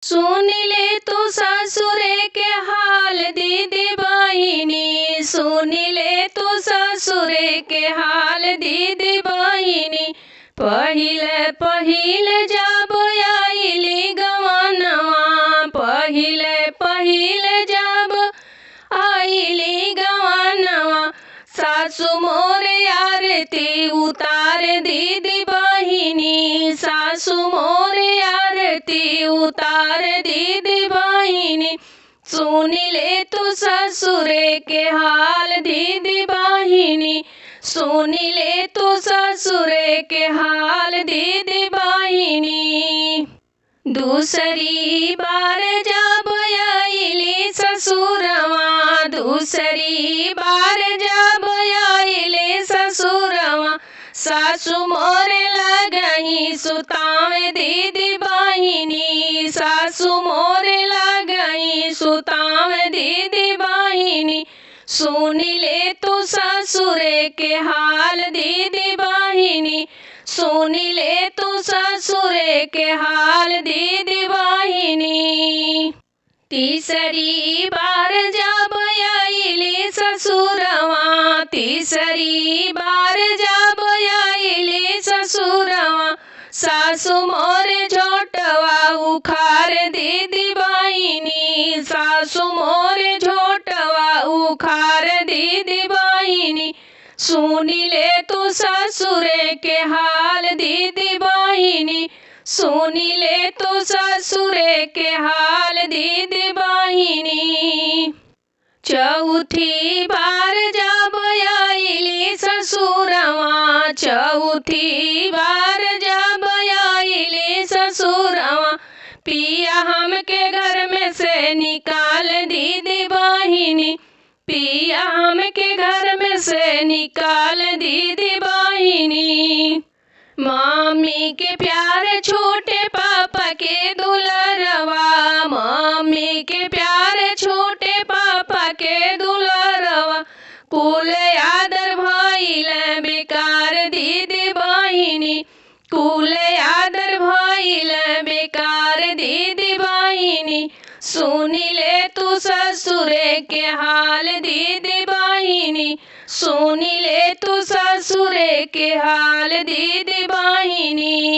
सुन ले तू ससुरे के हाल दीदी बहिनी, सुन ले तू ससुरे के हाल दीदी बहिनी। पहिले पहिले जब आइली गवनवा, पहिले पहिले जब आइली गवनवा, सासु मोरे आरती उतार दीदी बहिनी, सासु मोरे आरती उतार दीदी बहिनी। सुन ले तू ससुरे के हाल दीदी बहिनी, सुन ले तू ससुरे के हाल दीदी बहिनी। दूसरी बार जब आइली ससुरवा, दूसरी बार जब आइली ससुरवा, सासु मोरे लगही सुतावे दीदी बहिनी, सासु मोरे लगही सुतावे दीदी बहिनी। सुन ले तू ससुरे के हाल दीदी बहिनी, सुन ले तू ससुरे के हाल दीदी बहिनी। तीसरी बार जब आइली ससुरवा, तीसरी बार जब आइली ससुरवा, सासु मोरे झोटवा उखार दीदी बहिनी, सासु मोरे झोटवा उखार दीदी बहिनी। सुन ले तू ससुरे के हाल दीदी बहिनी, सुन ले तू ससुरे के हाल दीदी बहिनी। चौथी बार जब आइली ससुरवा, चौथी बार जब आइली ससुरवा, पिया हमके घर में से निकाल दीदी बहिनी, पिया हमके घर में से निकाल दीदी बहिनी। मम्मी के प्यार छोटे पापा के दुलरवा, मम्मी के प्यार छोटे पापा के दुलरवा, कुल आदर भइल बेकार दीदी बहिनी, कुल आदर भइल बेकार दीदी बहिनी। सुन ले तू ससुरे के हाल दीदी बहिनी, सुन ले तू ससुरे के हाल दीदी बहिनी।